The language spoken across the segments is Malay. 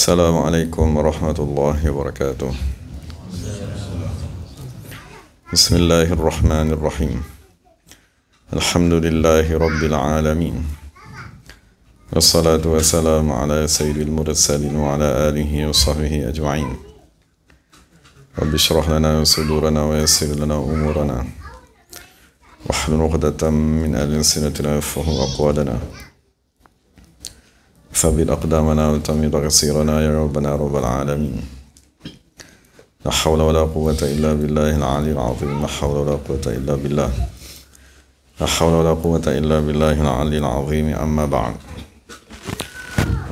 Assalamualaikum warahmatullahi wabarakatuh. Bismillahirrahmanirrahim. Alhamdulillahi rabbil alamin. Wassalatu wassalamu ala sayyidil mursalin wa ala alihi wa sahbihi ajma'in. Rabbi shrah lana sudurana wa yassir lana umurana. Wahlul 'uqdatam min alsinatina yafqahu aqwalana. ثبت أقدامنا وتميط قصيرنا يا ربنا رب العالمين. لا حول ولا قوة إلا بالله العلي العظيم. لا حول ولا قوة إلا بالله. لا حول ولا قوة إلا بالله العلي العظيم. أما بعد.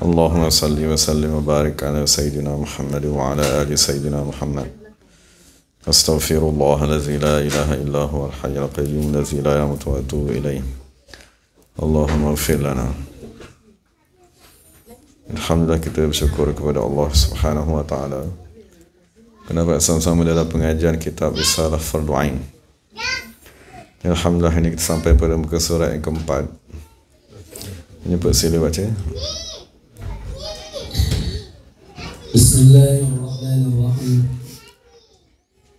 اللهم صل وسلم وبارك على سيدنا محمد وعلى آل سيدنا محمد. أستغفر الله الذي لا إله إلا هو الحي القيوم الذي لا يموت وأتوب إليه. اللهم اغفر لنا. Alhamdulillah, kita bersyukur kepada Allah Subhanahu wa taala kerana bersama-sama dalam pengajian kitab Risalah Fardhu Ain. Alhamdulillah, ini kita sampai pada muka surat yang keempat. Menyebut sila baca. Bismillahirrahmanirrahim.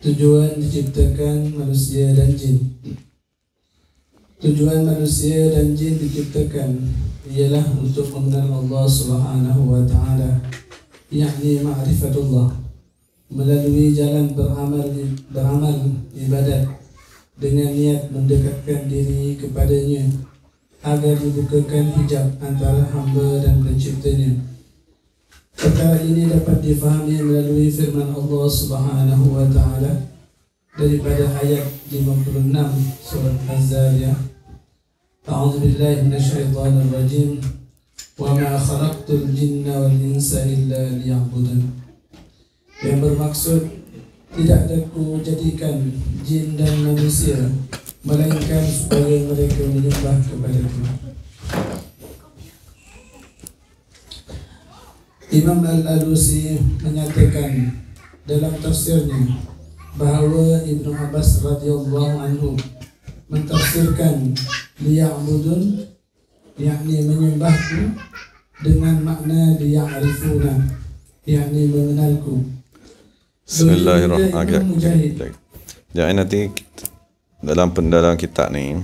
Tujuan diciptakan manusia dan jin. Tujuan manusia dan jin diciptakan ialah untuk mengenal Allah Subhanahu wa taala, yakni ma'rifatullah, melalui jalan beramal ibadat dengan niat mendekatkan diri kepadanya agar dibukakan hijab antara hamba dan penciptanya. Perkara ini dapat difahami melalui firman Allah Subhanahu wa taala daripada ayat 56 surat Az-Zariyah. A'udzu billahi minasyaitonir rajim. Wa ma khalaqtul jinna wal insa illa liya'budun. Yang bermaksud, tidak ada ku jadikan jin dan manusia melainkan supaya mereka menyembah kepadaku. Imam Al-Alusi menyatakan dalam tafsirnya bahawa Ibnu Abbas radhiyallahu anhu mentafsirkan liya'budun, yakni menyembahku, dengan makna liya'rifuna, yakni mengenalku. Bismillahirrahmanirrahim. Jadi nanti dalam kitab ni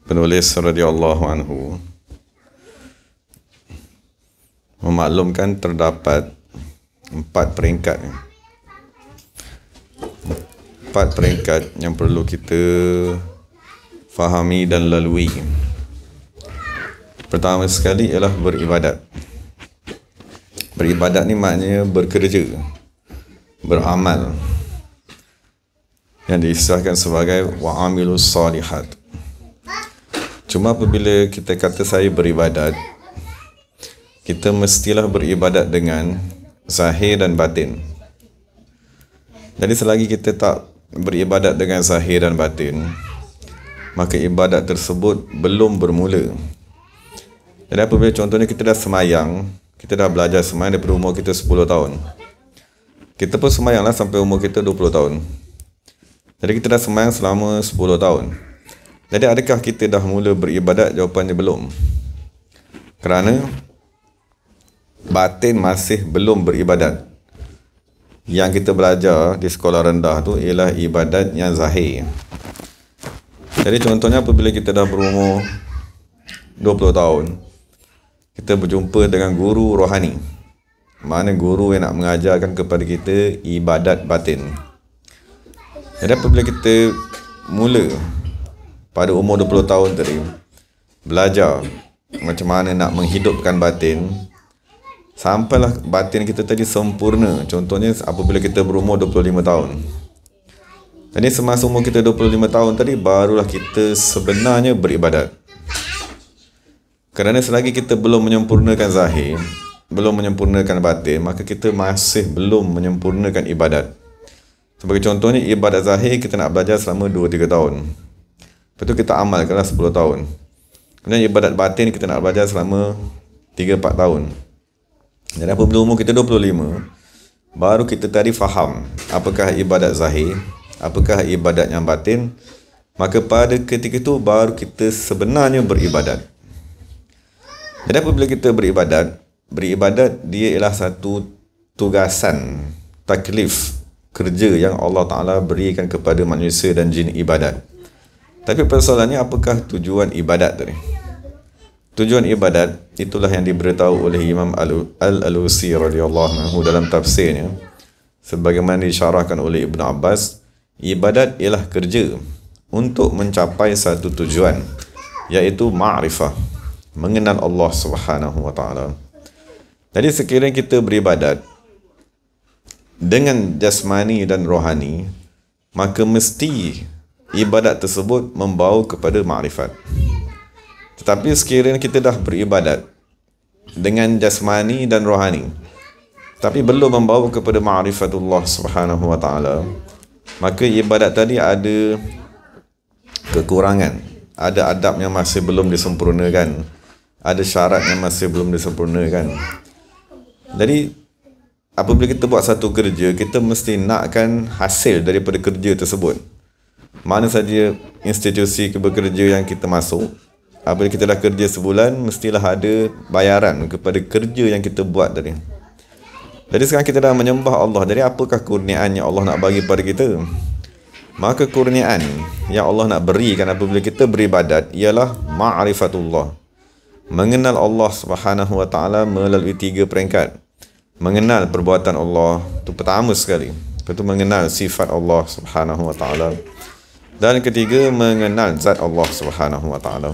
penulis radhiyallahu anhu memaklumkan terdapat empat peringkat yang perlu kita fahami dan lalui. Pertama sekali ialah beribadat. Beribadat ni maknanya bekerja, beramal, yang diistilahkan sebagai wa'amilus salihat. Cuma apabila kita kata saya beribadat, kita mestilah beribadat dengan zahir dan batin. Jadi selagi kita tak beribadat dengan zahir dan batin, maka ibadat tersebut belum bermula. Jadi apabila contohnya kita dah semayang, kita dah belajar semayang daripada umur kita 10 tahun. Kita pun semayanglah sampai umur kita 20 tahun. Jadi kita dah semayang selama 10 tahun. Jadi adakah kita dah mula beribadat? Jawapannya belum. Kerana batin masih belum beribadat. Yang kita belajar di sekolah rendah tu ialah ibadat yang zahir. Jadi contohnya apabila kita dah berumur 20 tahun, kita berjumpa dengan guru rohani. Mana guru yang nak mengajarkan kepada kita ibadat batin. Jadi apabila kita mula pada umur 20 tahun tadi belajar macam mana nak menghidupkan batin, sampailah batin kita tadi sempurna. Contohnya apabila kita berumur 25 tahun. Jadi semasa umur kita 25 tahun tadi, barulah kita sebenarnya beribadat. Kerana selagi kita belum menyempurnakan zahir, belum menyempurnakan batin, maka kita masih belum menyempurnakan ibadat. Sebagai contohnya, ibadat zahir kita nak belajar selama 2-3 tahun. Lepas tu kita amalkanlah 10 tahun. Kemudian ibadat batin kita nak belajar selama 3-4 tahun. Jadi apabila umur kita 25, baru kita tadi faham apakah ibadat zahir, apakah ibadat yang batin. Maka pada ketika itu baru kita sebenarnya beribadat. Jadi apabila kita beribadat, beribadat dia ialah satu tugasan, taklif, kerja yang Allah Ta'ala berikan kepada manusia dan jin ibadat. Tapi persoalannya, apakah tujuan ibadat tadi? Tujuan ibadat itulah yang diberitahu oleh Imam Al-Alusi radhiyallahu anhu dalam tafsirnya, sebagaimana disyarahkan oleh Ibn Abbas. Ibadat ialah kerja untuk mencapai satu tujuan, iaitu ma'rifah, mengenal Allah Subhanahu wa Ta'ala. Jadi sekiranya kita beribadat dengan jasmani dan rohani, maka mesti ibadat tersebut membawa kepada ma'rifat. Tetapi sekiranya kita dah beribadat dengan jasmani dan rohani, tapi belum membawa kepada ma'rifatullah Subhanahu wa Ta'ala, maka ibadat tadi ada kekurangan, ada adab yang masih belum disempurnakan, ada syarat yang masih belum disempurnakan. Jadi apabila kita buat satu kerja, kita mesti nakkan hasil daripada kerja tersebut. Mana saja institusi bekerja yang kita masuk, apabila kita dah kerja sebulan, mestilah ada bayaran kepada kerja yang kita buat tadi. Jadi sekarang kita dah menyembah Allah. Jadi apakah kurniaan yang Allah nak bagi pada kita? Maka kurniaan yang Allah nak berikan apabila kita beribadat ialah ma'rifatullah, mengenal Allah Subhanahu wa Ta'ala melalui 3 peringkat. Mengenal perbuatan Allah, itu pertama sekali. Lepas itu mengenal sifat Allah Subhanahu wa Ta'ala. Dan ketiga, mengenal zat Allah Subhanahu wa Ta'ala.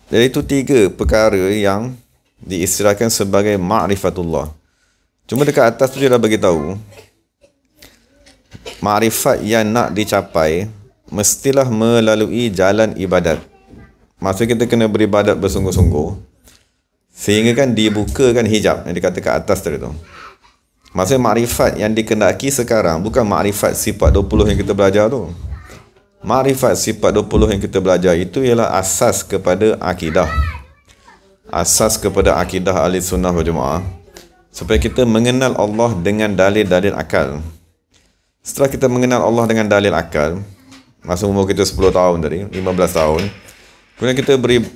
Jadi itu 3 perkara yang diistilahkan sebagai ma'rifatullah. Cuma dekat atas tu dia dah bagi tahu, ma'rifat yang nak dicapai mestilah melalui jalan ibadat. Maksudnya kita kena beribadat bersungguh-sungguh, sehingga kan dibukakan hijab yang dikatakan atas tadi tu. Maksudnya makrifat yang dikendaki sekarang bukan makrifat sifat 20 yang kita belajar tu. Makrifat sifat 20 yang kita belajar itu ialah asas kepada akidah. Asas kepada akidah ahli sunnah wal jamaah, supaya kita mengenal Allah dengan dalil-dalil akal. Setelah kita mengenal Allah dengan dalil akal, masa umur kita 10 tahun tadi, 15 tahun, kemudian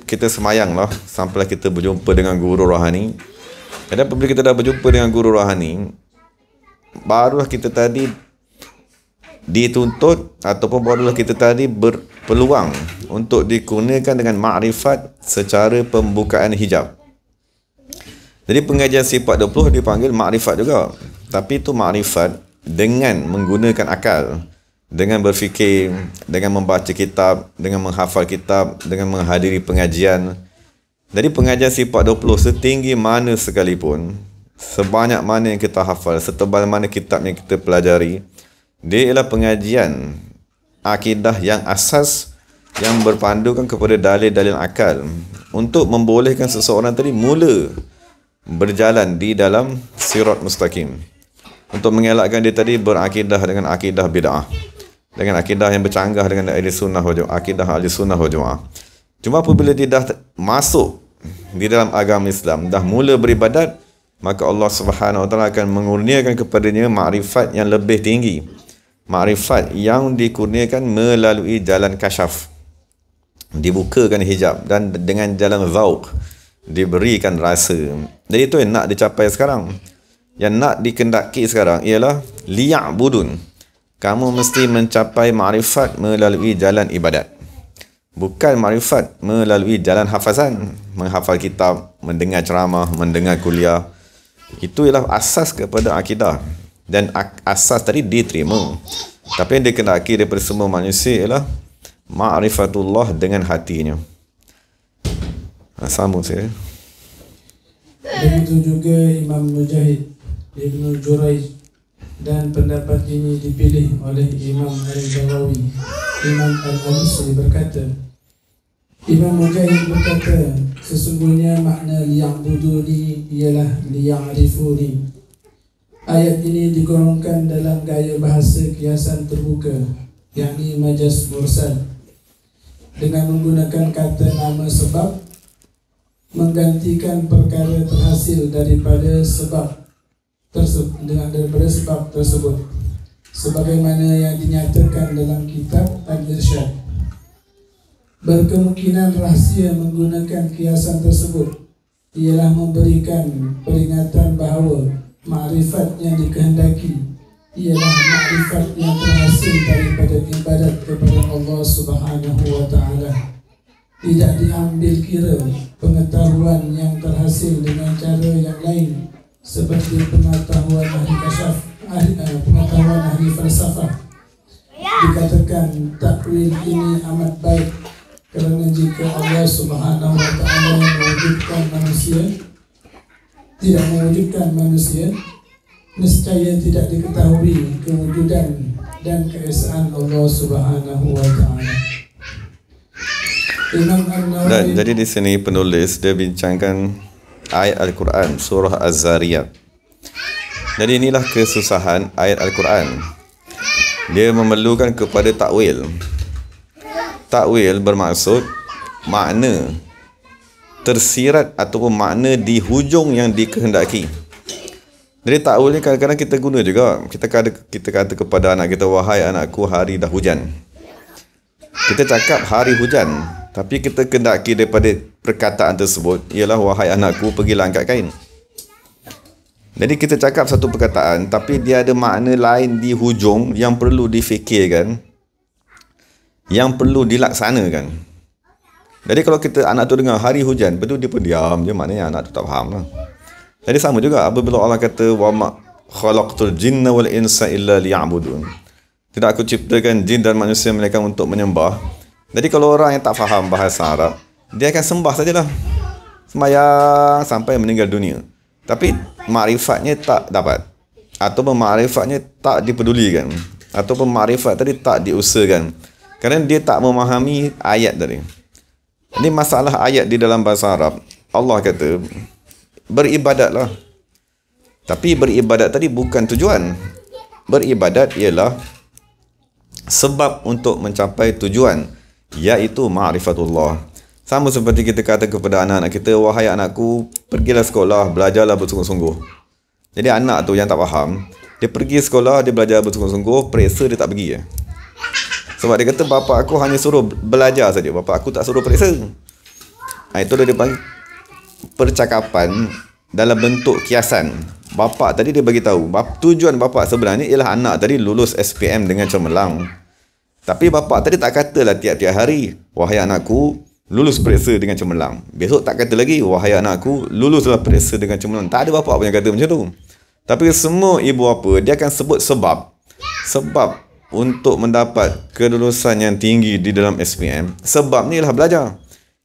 kita semayang lah sampailah kita berjumpa dengan guru rohani. Dan apabila kita dah berjumpa dengan guru rohani, barulah kita tadi dituntut ataupun barulah kita tadi berpeluang untuk dikurniakan dengan makrifat secara pembukaan hijab. Jadi pengajian sifat 20 dipanggil makrifat juga, tapi itu makrifat dengan menggunakan akal, dengan berfikir, dengan membaca kitab, dengan menghafal kitab, dengan menghadiri pengajian. Jadi pengajian sifat 20 setinggi mana sekalipun, sebanyak mana yang kita hafal, setebal mana kitab yang kita pelajari, dia ialah pengajian akidah yang asas, yang berpandukan kepada dalil-dalil akal untuk membolehkan seseorang tadi mula berjalan di dalam sirat mustaqim, untuk mengelakkan dia tadi berakidah dengan akidah bid'ah, dengan akidah yang bercanggah dengan ahli sunnah wal jamaah, akidah ahli sunnah wal jamaah. Cuma apabila dia dah masuk di dalam agama Islam, dah mula beribadat, maka Allah Subhanahu wa Ta'ala akan mengurniakan kepadanya makrifat yang lebih tinggi, makrifat yang dikurniakan melalui jalan kasyaf, dibukakan hijab, dan dengan jalan zauq, diberikan rasa. Jadi itu yang nak dicapai sekarang. Yang nak dikendaki sekarang ialah liya'budun. Kamu mesti mencapai makrifat melalui jalan ibadat, bukan makrifat melalui jalan hafazan, menghafal kitab, mendengar ceramah, mendengar kuliah. Itu ialah asas kepada akidah, dan asas tadi diterima. Tapi yang dikendaki daripada semua manusia ialah ma'rifatullah dengan hatinya. Sambung saya. Begitu juga Imam Mujahid, Ibnu Jurayj, dan pendapat ini dipilih oleh Imam Al-Jawawi. Imam Al-Alusi berkata, Imam Mujahid berkata, sesungguhnya makna liya'buduni ialah liya'rifuni. Ayat ini digolongkan dalam gaya bahasa kiasan terbuka, yakni majaz mursal, dengan menggunakan kata nama sebab menggantikan perkara terhasil daripada sebab tersebut, sebagaimana yang dinyatakan dalam kitab Al-Irsyad. Berkemungkinan rahasia menggunakan kiasan tersebut ialah memberikan peringatan bahawa makrifat yang dikehendaki ialah makrifat yang terhasil daripada ibadat kepada Allah Subhanahu wa Ta'ala. Tidak diambil kira pengetahuan yang terhasil dengan cara yang lain seperti pengetahuan ahli kasyaf, pengetahuan ahli falsafah. Dikatakan takwil ini amat baik kerana jika Allah Subhanahu wa Ta'ala mewujudkan manusia, tidak mewujudkan manusia, nescaya tidak diketahui kewujudan dan keesaan Allah Subhanahu wa Ta'ala. Dan jadi di sini penulis dia bincangkan ayat Al-Quran surah Az-Zariyat. Jadi inilah kesusahan ayat Al-Quran. Dia memerlukan kepada takwil. Takwil bermaksud makna tersirat ataupun makna di hujung yang dikehendaki. Jadi takwil ni kadang-kadang kita guna juga. Kita kata kepada anak kita, wahai anakku, hari dah hujan. Kita cakap hari hujan, tapi kita kehendaki daripada perkataan tersebut ialah wahai anakku, pergilah angkat kain. Jadi kita cakap satu perkataan, tapi dia ada makna lain di hujung yang perlu difikirkan, yang perlu dilaksanakan. Jadi kalau kita anak tu dengar hari hujan, betul dia pun diam je, maknanya anak tu tak faham lah. Jadi sama juga apabila Allah kata wa ma khalaqtul jinna wal insa illa liya'budun. Tidak aku ciptakan jin dan manusia melainkan untuk menyembah. Jadi kalau orang yang tak faham bahasa Arab, dia akan sembah sajalah, sembahyang sampai meninggal dunia. Tapi makrifatnya tak dapat, ataupun makrifatnya tak dipedulikan, ataupun makrifat tadi tak diusahakan, kerana dia tak memahami ayat tadi. Ini masalah ayat di dalam bahasa Arab. Allah kata beribadatlah, tapi beribadat tadi bukan tujuan. Beribadat ialah sebab untuk mencapai tujuan, iaitu ma'rifatullah. Sama seperti kita kata kepada anak-anak kita, wahai anakku, pergilah sekolah, belajarlah bersungguh-sungguh. Jadi anak tu yang tak faham, dia pergi sekolah, dia belajar bersungguh-sungguh, periksa dia tak pergi. Sebab dia kata, bapa aku hanya suruh belajar saja, bapa aku tak suruh periksa. Itu dia panggil percakapan dalam bentuk kiasan. Bapa tadi dia bagi tahu, tujuan bapa sebenarnya ialah anak tadi lulus SPM dengan cemerlang. Tapi bapa tadi tak katalah tiap-tiap hari, wahai anakku, lulus periksa dengan cemerlang. Besok tak kata lagi, wahai anakku, luluslah periksa dengan cemerlang. Tak ada bapa pun yang kata macam tu. Tapi semua ibu bapa, dia akan sebut sebab. Sebab untuk mendapat kelulusan yang tinggi di dalam SPM, sebab ni ialah belajar.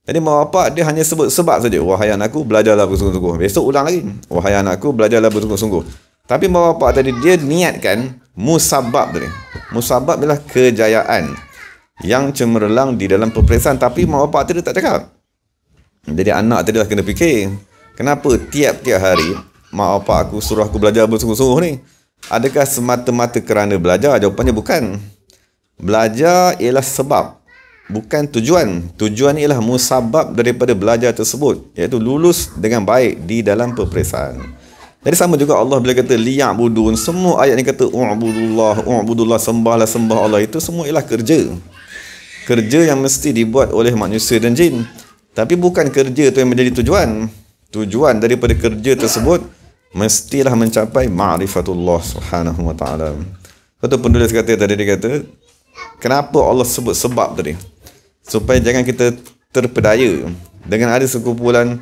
Jadi mak bapak dia hanya sebut sebab saja. Wahai anakku, belajarlah bersungguh-sungguh. Besok ulang lagi. Wahai anakku, belajarlah bersungguh-sungguh. Tapi mak bapak tadi dia niatkan musabab tadi. Musabab ialah kejayaan yang cemerlang di dalam peperiksaan, tapi mak bapak tadi tak cakap. Jadi anak tadi lah kena fikir, kenapa tiap-tiap hari mak bapak aku suruh aku belajar bersungguh-sungguh ni? Adakah semata-mata kerana belajar? Jawapannya bukan. Belajar ialah sebab, bukan tujuan. Tujuan ialah musabab daripada belajar tersebut, iaitu lulus dengan baik di dalam peperiksaan. Jadi sama juga Allah bila kata liya'budun, semua ayat ni kata u'budullah, sembahlah sembah Allah, itu semua ialah kerja. Kerja yang mesti dibuat oleh manusia dan jin. Tapi bukan kerja tu yang menjadi tujuan. Tujuan daripada kerja tersebut mestilah mencapai ma'rifatullah subhanahu wa ta'ala. Betul penulis kata tadi, dia kata, kenapa Allah sebut sebab tadi? Supaya jangan kita terpedaya dengan ada sekumpulan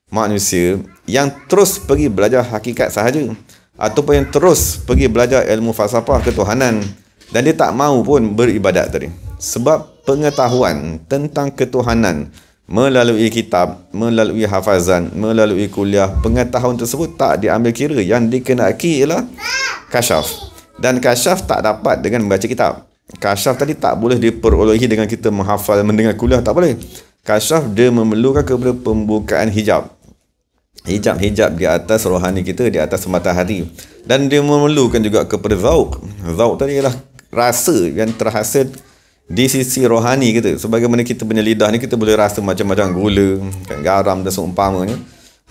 manusia yang terus pergi belajar hakikat sahaja, ataupun yang terus pergi belajar ilmu falsafah ketuhanan, dan dia tak mahu pun beribadat tadi. Sebab pengetahuan tentang ketuhanan melalui kitab, melalui hafazan, melalui kuliah, pengetahuan tersebut tak diambil kira. Yang dikenaki ialah kasyaf. Dan kasyaf tak dapat dengan membaca kitab. Kasyaf tadi tak boleh diperolehi dengan kita menghafal, mendengar kuliah, tak boleh. Kasyaf dia memerlukan kepada pembukaan hijab. Hijab di atas rohani kita, di atas matahari. Dan dia memerlukan juga kepada zauk. Zauk tadi ialah rasa yang terhasil di sisi rohani kita. Sebagaimana kita punya lidah ni, kita boleh rasa macam-macam gula, garam dan seumpamanya.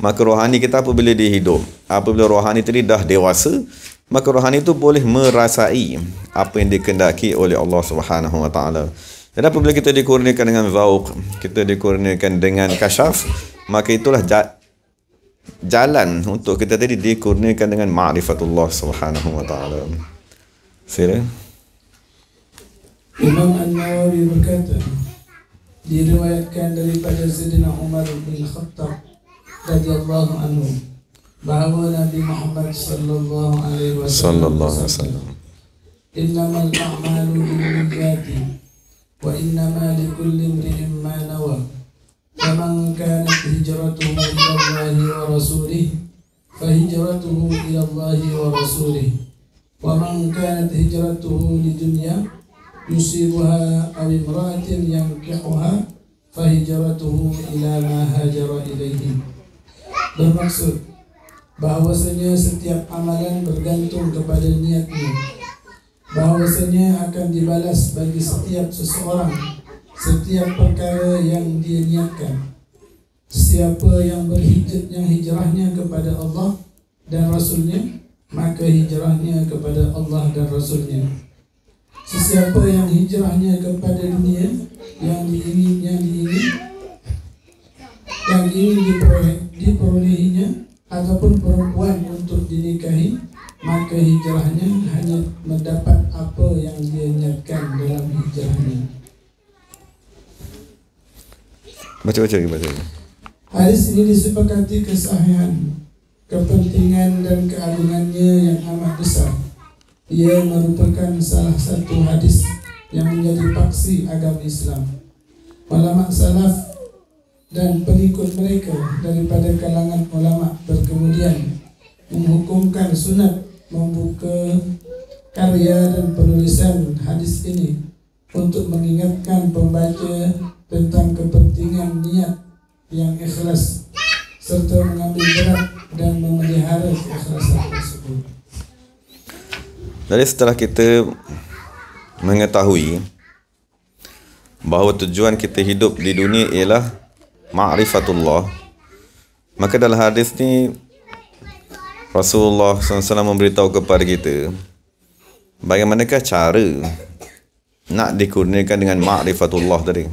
Maka rohani kita apabila dia hidup, apabila rohani tadi dah dewasa, maka rohani itu boleh merasai apa yang dikehendaki oleh Allah Subhanahu wa ta'ala. Dan apabila kita dikurniakan dengan zauq, kita dikurniakan dengan kasyaf, maka itulah jalan untuk kita tadi dikurniakan dengan ma'rifatullah subhanahu wa ta'ala. Sila. Imam An-Nawawi berkata, diriwayatkan daripada Sayyidina Umar bin Khattab radhiyallahu anhu bahawa Nabi Muhammad sallallahu alaihi wasallam innamal a'malu binniyati wa innama likulli imri'in ma nawa faman kanat hijratuhu ila Allahi wa rasulih fahijratuhu ila Allahi wa rasulih wa man kanat hijratuhu lidunya yusibuha aw imra'atin yankihuha fahijratuhu ila ma hajara ilaihi. Bermaksud bahwasanya setiap amalan bergantung kepada niatnya, bahwasanya akan dibalas bagi setiap seseorang setiap perkara yang dia niatkan. Siapa yang hijrahnya kepada Allah dan Rasulnya, maka hijrahnya kepada Allah dan Rasulnya. Sesiapa yang hijrahnya kepada dunia yang ingin diperolehinya ataupun perempuan untuk dinikahi, maka hijrahnya hanya mendapat apa yang dia niatkan dalam hijrahnya. Baca. Hadis ini disepakati kesahihan, kepentingan dan keagungannya yang amat besar. Ia merupakan salah satu hadis yang menjadi paksi agama Islam. Ulama salaf dan pengikut mereka daripada kalangan ulama berkemudian menghukumkan sunat membuka karya dan penulisan hadis ini untuk mengingatkan pembaca tentang kepentingan niat yang ikhlas serta mengambil berat dan memelihara keikhlasan tersebut. Jadi setelah kita mengetahui bahawa tujuan kita hidup di dunia ialah ma'rifatullah, maka dalam hadis ni Rasulullah SAW memberitahu kepada kita bagaimanakah cara nak dikurniakan dengan ma'rifatullah tadi.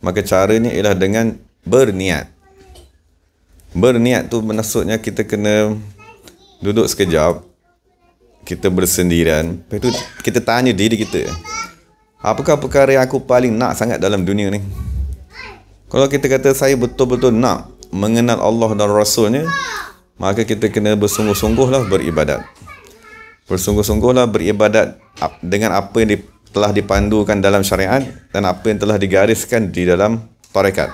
Maka caranya ialah dengan berniat. Berniat tu maksudnya kita kena duduk sekejap, kita bersendirian, lepas tu kita tanya diri kita, apakah perkara yang aku paling nak sangat dalam dunia ni? Kalau kita kata saya betul-betul nak mengenal Allah dan Rasulnya, maka kita kena bersungguh-sungguhlah beribadat. Bersungguh-sungguhlah beribadat dengan apa yang telah dipandukan dalam syariat dan apa yang telah digariskan di dalam tarekat.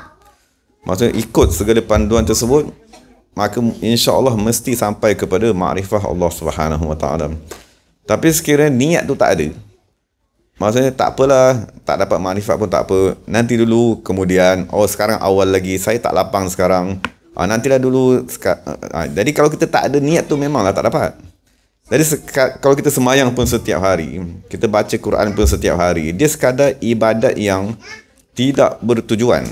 Maksudnya ikut segala panduan tersebut, maka insya-Allah mesti sampai kepada makrifah Allah Subhanahu Wa Taala. Tapi sekiranya niat tu tak ada, maksudnya tak apalah, tak dapat makrifat pun tak apa, nanti dulu, kemudian sekarang awal lagi, saya tak lapang sekarang, nantilah dulu. Jadi kalau kita tak ada niat tu memanglah tak dapat. Jadi kalau kita semayang pun setiap hari, kita baca Quran pun setiap hari, dia sekadar ibadat yang tidak bertujuan.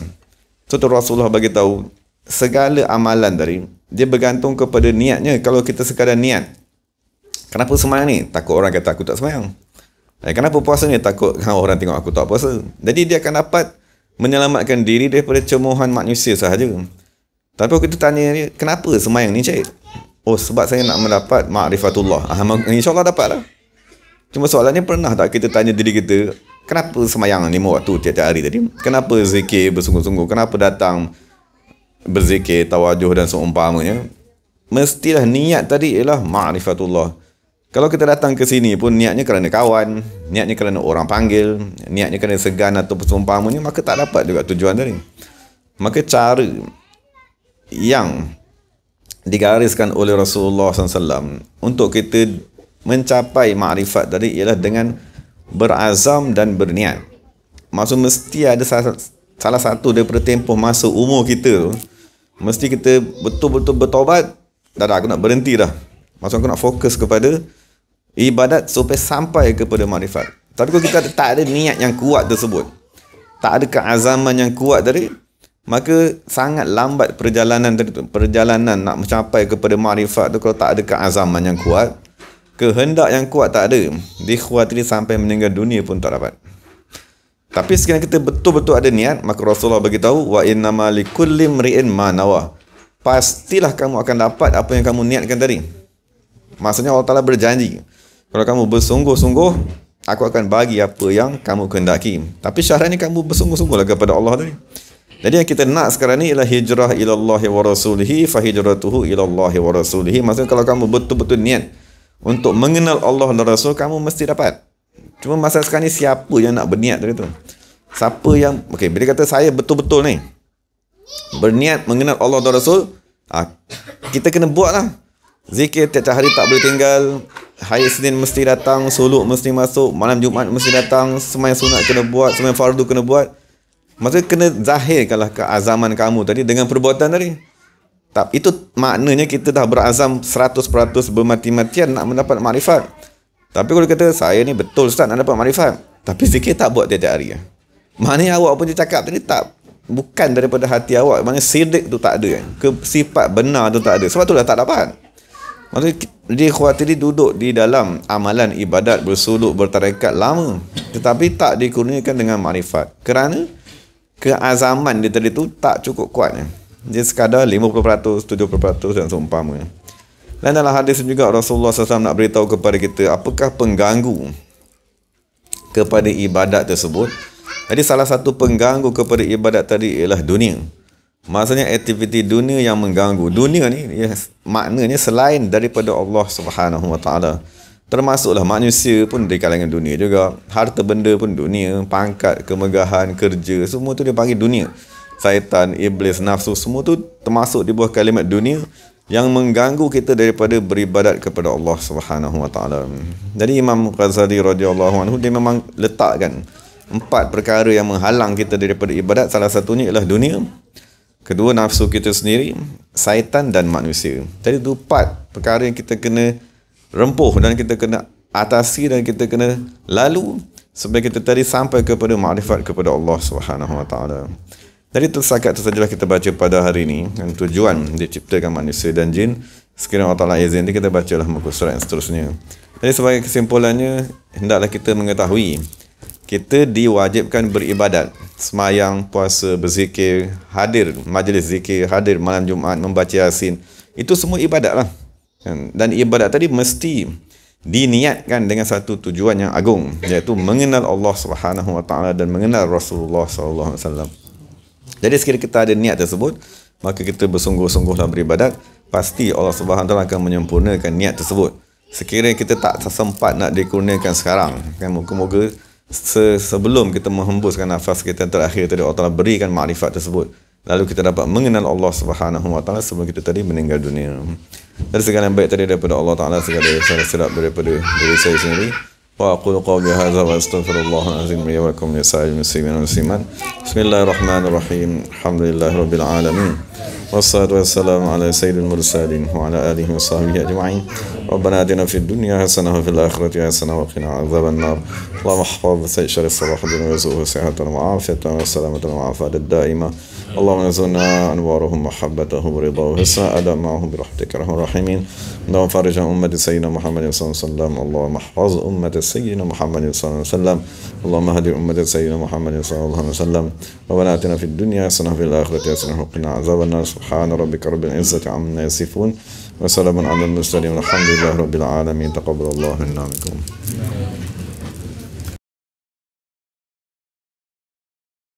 So Rasulullah bagi tahu segala amalan tadi dia bergantung kepada niatnya. Kalau kita sekadar niat, kenapa semayang ni? Takut orang kata aku tak semayang. Kenapa puasa ni? Takut orang tengok aku tak puasa. Jadi dia akan dapat menyelamatkan diri daripada cemohan manusia sahaja. Tapi kalau kita tanya dia, kenapa semayang ni cik? Sebab saya nak mendapat ma'rifatullah. InsyaAllah dapat lah. Cuma soalannya, pernah tak kita tanya diri kita, kenapa semayang 5 waktu tiap-tiap hari tadi? Kenapa zikir bersungguh-sungguh? Kenapa datang berzikir, tawajuh dan seumpamanya? Mestilah niat tadi ialah ma'rifatullah. Kalau kita datang ke sini pun niatnya kerana kawan, niatnya kerana orang panggil, niatnya kerana segan atau seumpamanya, maka tak dapat juga tujuan tadi. Maka cara yang digariskan oleh Rasulullah SAW untuk kita mencapai makrifat tadi ialah dengan berazam dan berniat. Maksud mesti ada salah satu daripada tempoh masa umur kita tu, mesti kita betul-betul bertaubat, dah aku nak berhenti dah. Maksud aku nak fokus kepada ibadat supaya sampai kepada makrifat. Tapi kalau kita tak ada niat yang kuat tersebut, tak ada keazaman yang kuat tadi, maka sangat lambat perjalanan nak mencapai kepada makrifat tu. Kalau tak ada keazaman yang kuat, kehendak yang kuat tak ada, dikhuatiri sampai meninggal dunia pun tak dapat. Tapi sekiranya kita betul-betul ada niat, maka Rasulullah beritahu wa innama likulli imri'in ma nawa. Pastilah kamu akan dapat apa yang kamu niatkan tadi. Maksudnya Allah Ta'ala berjanji, kalau kamu bersungguh-sungguh, aku akan bagi apa yang kamu kehendaki. Tapi syaratnya kamu bersungguh-sungguhlah kepada Allah tadi. Jadi yang kita nak sekarang ni ialah hijrah ilallahi wa rasulihi fa hijratuhu ilallahi wa rasulihi. Maksudnya kalau kamu betul-betul niat untuk mengenal Allah dan Rasul, kamu mesti dapat. Cuma masa sekarang ni siapa yang nak berniat tadi tu? Siapa yang bila kata saya betul-betul ni berniat mengenal Allah dan Rasul, kita kena buat lah. Zikir tiap-tiap hari tak boleh tinggal. Hari Senin mesti datang, suluk mesti masuk, malam Jumaat mesti datang, sembahyang sunat kena buat, sembahyang fardu kena buat. Maksudnya kena zahirkanlah keazaman kamu tadi dengan perbuatan tadi. Itu maknanya kita dah berazam 100% bermati-matian nak mendapat makrifat. Tapi kalau kata saya ni betul Ustaz nak dapat makrifat, tapi zikir tak buat tiap-tiap hari. Maknanya awak punya cakap tadi bukan daripada hati awak. Maknanya sidik tu tak ada. Sifat benar tu tak ada. Sebab tu dah tak dapat. Maksudnya dia khawatir duduk di dalam amalan ibadat, bersuluk, bertarekat lama, tetapi tak dikurniakan dengan makrifat. Kerana keazaman dia tadi tu tak cukup kuat. Dia sekadar 50%, 70% dan seumpamanya. Dan dalam hadis juga Rasulullah SAW nak beritahu kepada kita apakah pengganggu kepada ibadat tersebut. Jadi salah satu pengganggu kepada ibadat tadi ialah dunia. Maksudnya aktiviti dunia yang mengganggu. Dunia ni maknanya selain daripada Allah Subhanahu Wa Taala. Termasuklah manusia pun di kalangan dunia juga. Harta benda pun dunia, pangkat, kemegahan, kerja, semua tu dia panggil dunia. Syaitan, iblis, nafsu, semua tu termasuk di bawah kalimat dunia yang mengganggu kita daripada beribadat kepada Allah Subhanahu Wa Taala. Jadi Imam Ghazali radhiyallahu anhu dia memang letakkan 4 perkara yang menghalang kita daripada ibadat. Salah satunya ialah dunia, kedua nafsu kita sendiri, syaitan dan manusia. Jadi itu 4 perkara yang kita kena rempuh dan kita kena atasi dan kita kena lalu supaya kita tadi sampai kepada makrifat kepada Allah Subhanahu Wa Taala. Jadi setakat itu sajalah kita baca pada hari ini. Dan tujuan diciptakan manusia dan jin. Sekiranya Allah Ta'ala izin, kita bacalah muka surat yang seterusnya. Jadi sebagai kesimpulannya, hendaklah kita mengetahui kita diwajibkan beribadat, semayang, puasa, berzikir, hadir majlis zikir, hadir malam Jumaat, membaca Yasin. Itu semua ibadat lah. Dan ibadat tadi mesti diniatkan dengan satu tujuan yang agung, iaitu mengenal Allah Subhanahu Wa Taala dan mengenal Rasulullah Sallallahu Alaihi Wasallam. Jadi sekiranya kita ada niat tersebut, maka kita bersungguh-sungguhlah beribadat, pasti Allah Subhanahu Wa Taala akan menyempurnakan niat tersebut. Sekiranya kita tak sempat nak dikurniakan sekarang, kan, moga-moga sebelum kita menghembuskan nafas kita terakhir tadi, Allah Ta'ala berikan makrifat tersebut, lalu kita dapat mengenal Allah Subhanahu Wa Taala sebelum kita tadi meninggal dunia. Dan segala yang baik tadi daripada Allah Ta'ala, segala yang salah silap daripada diri saya sendiri. Wa aqulu qawli hadza wa astaghfirullahal azim li wa lakum lisa'il muslimin wal muslimat. Bismillahirrahmanirrahim. Alhamdulillahirabbil alamin. Wassalatu wassalamu ala sayyidil mursalin wa ala alihi wa sahbihi ajma'in. Rabbana atina fid dunya hasanah wa fil akhirati hasanah wa qina adzaban nar. Allahumma ihfaz sayyid syarif salahuddin wa zuhu sihatan wa afiyatan wa salamatan wa afiyatan daima. Allahumma nazunna anwaruhum mahabbatahu wa ridahu sa'ada ma'ahum birahmatika arhamar rahimin. Allahumma farij an ummati sayyidina Muhammadin sallallahu alaihi wasallam. Allahumma ihfaz ummati sayyidina Muhammadin sallallahu alaihi wasallam. Allahumma hadi ummati sayyidina Muhammadin sallallahu alaihi wasallam. Rabbana atina fid dunya hasanah wa fil akhirati hasanah wa qina adzaban nar. Subhana rabbika rabbil izzati amma yasifun wa salamun alal mursalin walhamdulillahi rabbil alamin. Taqabbalallahu minna minkum.